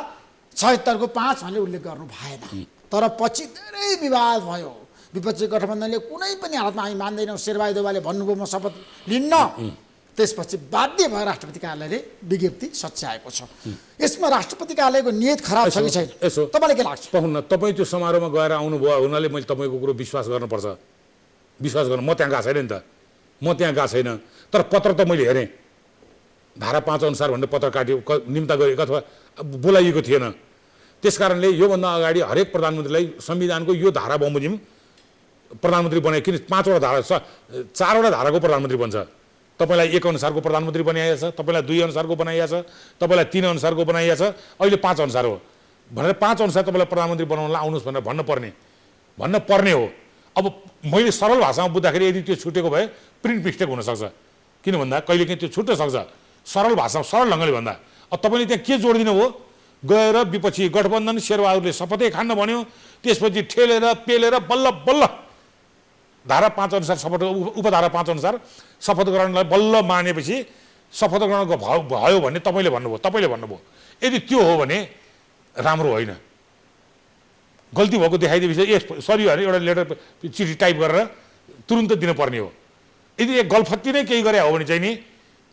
76 को 5 भन्ने उल्लेख गर्नु भएन। तर पछि धेरै विवाद भयो। विपक्षी गठबन्धनले कुनै पनि हालतमा हामी मान्दैनौँ शेरबहादुर देउवाले भन्नुभयो म शपथ लिन्न। त्यसपछि बाध्य भएर राष्ट्रपति कार्यालयले विज्ञप्ति सच्याएको छ। यसमा राष्ट्रपति कार्यालयको नियत खराब छ कि छैन तपाईँलाई के लाग्छ? पाउन्न, तपाईँ त्यो समारोहमा गएर आउनुभयो हुनाले मैले तपाईँको कुरो विश्वास गर्नुपर्छ। विश्वास गर्नु, म त्यहाँ गएको छैन नि त, म त्यहाँ गएको छैन। तर पत्र त मैले हेरेँ, धारा 5 अनुसार भनेर पत्र काट्यो, निम्ता गरिएको अथवा बोलाइएको थिएन। त्यसकारणले योभन्दा अगाडि हरेक प्रधानमन्त्रीलाई संविधानको यो धारा बमोजिम प्रधानमन्त्री बनाए। किन 5वटा धारा छ, 4वटा धाराको प्रधानमन्त्री बन्छ। तपाईँलाई 1 अनुसारको प्रधानमन्त्री बनाइएको छ, तपाईँलाई 2 अनुसारको बनाइएको छ, तपाईँलाई 3 अनुसारको बनाइएको छ, अहिले 5 अनुसार हो भनेर 5 अनुसार तपाईँलाई प्रधानमन्त्री बनाउनलाई आउनुहोस् भनेर भन्न पर्ने हो। अब मैले सरल भाषामा बुझ्दाखेरि यदि त्यो छुटेको भए प्रिन्ट मिस्टेक हुनसक्छ। किन भन्दा कहिलेकाहीँ त्यो छुट्न सक्छ सरल भाषामा, सरल ढङ्गले भन्दा। अब तपाईँले त्यहाँ के जोडिदिनु हो, गएर विपक्षी गठबन्धन शेरबहादुरले शपथै खान्न भन्यो, त्यसपछि ठेलेर पेलेर बल्ल धारा 5 अनुसार शपथ, उपधारा 5 अनुसार शपथ ग्रहणलाई बल्ल मानेपछि शपथ ग्रहणको भयो भन्ने तपाईँले भन्नुभयो। यदि त्यो हो भने राम्रो होइन। गल्ती भएको देखाइदिएपछि सरी भने एउटा लेटर चिठी टाइप गरेर तुरुन्त दिनुपर्ने हो। यदि गल्फत्ती नै केही गरे हो भने चाहिँ नि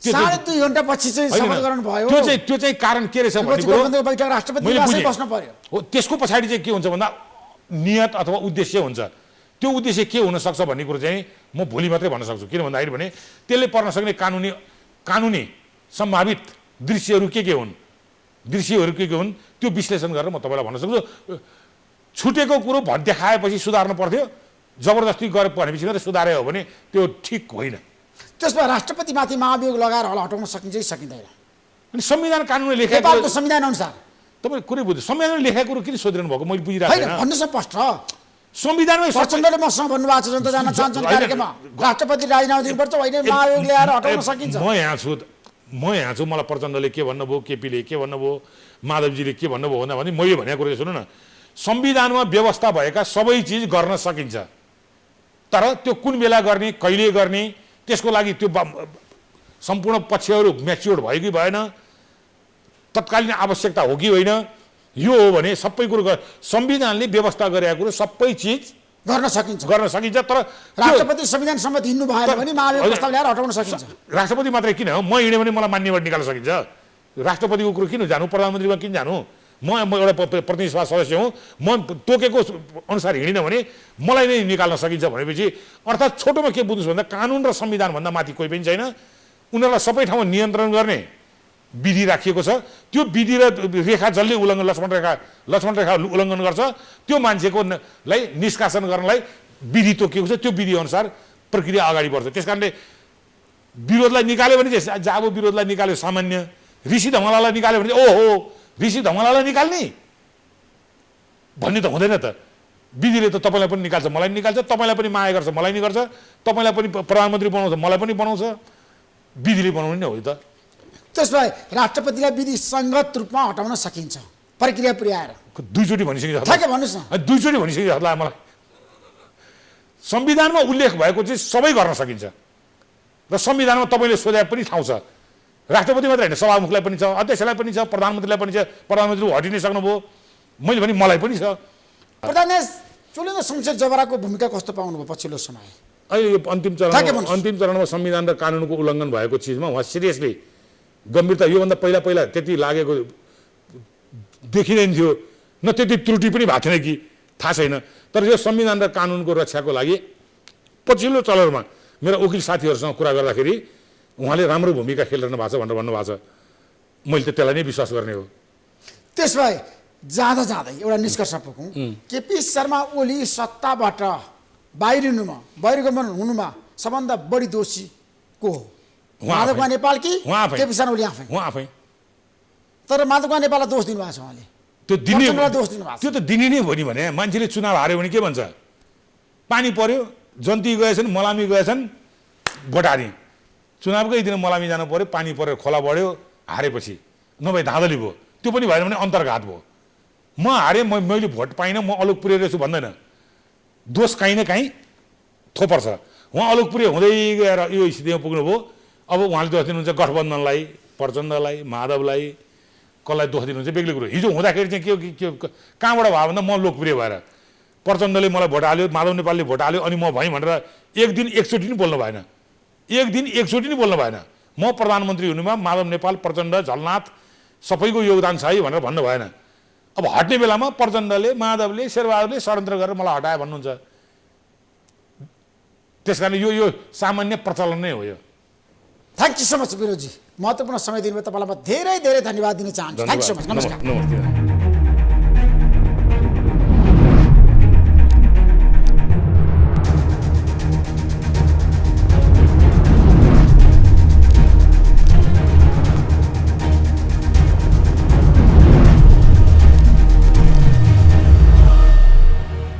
2.5 घण्टा पछि चाहिँ शपथ ग्रहण भयो। त्यो चाहिँ कारण के रहेछ भन्ने कुरो बैठक राष्ट्रपति निवासमै बस्नु पर्यो। हो, त्यसको पछाडि चाहिँ के हुन्छ भन्दा नियत अथवा उद्देश्य हुन्छ। त्यो उद्देश्य के हुनसक्छ भन्ने कुरो चाहिँ म भोलि मात्रै भन्न सक्छु। किन भन्दाखेरि भने त्यसले पर्न सक्ने कानुनी सम्भावित दृश्यहरू के हुन् त्यो विश्लेषण गरेर म तपाईँलाई भन्न सक्छु। छुटेको कुरो देखाएपछि सुधार्नु पर्थ्यो, जबरजस्ती गरेर भनेपछि मात्रै सुधारे हो भने त्यो ठिक होइन। त्यसमा राष्ट्रपतिमाथि महाभियोग लगाएर हल हटाउन सकिन्छ कि सकिँदैन? अनि संविधान कानुनले लेखेको नेपालको संविधान अनुसार तपाईँ कुरै बुझ्नु, संविधानले लेखेको कुरो किन सोधिरहनु भएको मैले बुझिरहेको छैन। भन्नुहोस् न स्पष्ट। संविधानमै प्रचण्डले मसँग भन्नुभएको छ जनता जान्न चाहन्छन् कार्यक्रममा राष्ट्रपति राजीनामा दिनुपर्छ, होइन महाभियोग ल्याएर हटाउन सकिन्छ। म यहाँ छु मलाई प्रचण्डले के भन्नुभयो, केपीले के भन्नुभयो, माधवजीले के भन्नुभयो भने मैले भनेको कुरो सुन्नु न, संविधानमा व्यवस्था भएका सबै चिज गर्न सकिन्छ। तर त्यो कुन बेला गर्ने, कहिले गर्ने, त्यसको लागि त्यो सम्पूर्ण पक्षहरू म्याच्योर्ड भयो कि भएन, तत्कालीन आवश्यकता हो कि होइन, यो हो भने सबै कुरो संविधानले व्यवस्था गरेको कुरो सबै चिज गर्न सकिन्छ। तर राष्ट्रपति संविधान सम्मत हिँड्नु भएन भने महाभियोग प्रस्ताव ल्याएर हटाउन सकिन्छ। राष्ट्रपति मात्रै किन हो, म हिँड्यो भने मलाई मान्यबाट निकाल्न सकिन्छ। राष्ट्रपतिको कुरो किन जानु, प्रधानमन्त्रीमा किन जानु? म एउटा प्रतिनिधि सभा सदस्य हुँ, म तोकेको अनुसार हिँडिनँ भने मलाई नै निकाल्न सकिन्छ भनेपछि अर्थात् छोटोमा के बुझ्नुहोस् भन्दा कानुन र संविधानभन्दा माथि कोही पनि छैन। उनीहरूलाई सबै ठाउँमा नियन्त्रण गर्ने विधि राखिएको छ। त्यो विधि र रेखा जसले लक्ष्मण रेखा उल्लङ्घन गर्छ त्यो मान्छेको निष्कासन गर्नलाई विधि तोकिएको छ। त्यो विधि अनुसार प्रक्रिया अगाडि बढ्छ। त्यसकारणले विरोधलाई निकाल्यो भने चाहिँ जब विरोधलाई निकाल्यो सामान्य, ऋषि धमलालाई निकाल्यो भने ओहो ऋषि धमलालाई निकाल्ने भन्ने त हुँदैन त। विधिले त तपाईँलाई पनि निकाल्छ, मलाई पनि निकाल्छ, तपाईँलाई पनि माया गर्छ, मलाई नि गर्छ, तपाईँलाई पनि प्रधानमन्त्री बनाउँछ, मलाई पनि बनाउँछ। विधिले बनाउने नै हो त। त्यसो भए राष्ट्रपतिलाई विधि सङ्गत रूपमा हटाउन सकिन्छ प्रक्रिया पुर्याएर? दुईचोटि भनिसकिन्छ। ठ्याक्कै भन्नुहोस् न। दुईचोटि भनिसकिन्छ मलाई। संविधानमा उल्लेख भएको चाहिँ सबै गर्न सकिन्छ र संविधानमा तपाईँले सोधे पनि ठाउँ छ। राष्ट्रपति मात्रै होइन, सभामुखलाई पनि छ, अध्यक्षलाई पनि छ, प्रधानमन्त्रीलाई पनि छ। प्रधानमन्त्री हटि नै सक्नुभयो, मैले भने मलाई पनि छ। प्रधान चुलिँदो संसद जबराको भूमिका कस्तो पाउनुभयो पछिल्लो समय? अहिले यो अन्तिम चरणमा संविधान र कानुनको उल्लङ्घन भएको चिजमा उहाँ सिरियसली गम्भीरता, योभन्दा पहिला त्यति लागेको देखिँदैन थियो, न त्यति त्रुटि पनि भएको थिएन कि थाहा छैन। तर यो संविधान र कानुनको रक्षाको लागि पछिल्लो चरणमा मेरा वकिल साथीहरूसँग कुरा गर्दाखेरि उहाँले राम्रो भूमिका खेलिरहनु भएको छ भनेर भन्नुभएको छ। मैले त त्यसलाई नै विश्वास गर्ने हो। त्यसो भए जाँदा जाँदै एउटा निष्कर्ष पुगौँ, केपी शर्मा ओली सत्ताबाट बहिर्गमन हुनुमा सबभन्दा बढी दोषी को हो? माधव नेपाल कि केपी शर्मा ओली आफै? उहाँ आफै। तर माधव नेपाललाई दोष दिनुभएको छ उहाँले। त्यो दोष दिनुभएको छ। त्यो त दिने नै हो नि। भने मान्छेले चुनाव हार्यो भने के भन्छ? पानी पर्यो, जन्ती गएछन्, मलामी गएछन्, भोट हारे। चुनावकै दिन मलामी जानु पर्यो, पानी परेर खोला बढ्यो, हारेपछि नभए धाँधली भयो। त्यो पनि भएन भने अन्तर्घात भयो। म हारेँ, मैले भोट पाइनँ, म अलोकप्रिय रहेछु भन्दैन। दोष काहीँ न काहीँ थोपर्छ। उहाँ अलोकप्रिय हुँदै गएर यो स्थितिमा पुग्नुभयो। अब उहाँले दोष दिनुहुन्छ गठबन्धनलाई, प्रचण्डलाई, माधवलाई, कसलाई दोष दिनुहुन्छ बेग्लै कुरो। हिजो हुँदाखेरि चाहिँ के कहाँबाट भयो भन्दा म लोकप्रिय भएर प्रचण्डले मलाई भोट हाल्यो, माधव नेपालले भोट हाल्यो, अनि म भएँ भनेर एक दिन एकचोटि नि बोल्नु भएन। म प्रधानमन्त्री हुनुमा माधव नेपाल, प्रचण्ड, झलनाथ सबैको योगदान छ है भनेर भन्नु भएन। अब हट्ने बेलामा प्रचण्डले, माधवले, शेरबहादुरले षड्यन्त्र गरेर मलाई हटायो भन्नुहुन्छ। त्यसकारण यो सामान्य प्रचलन नै हो यो। थ्याङ्क यू सो मच विरोधजी, महत्त्वपूर्ण समय दिनुभयो। तपाईँलाई म धेरै धेरै धन्यवाद दिन चाहन्छु। Thank you so much. नमस्कार। नमस्ते।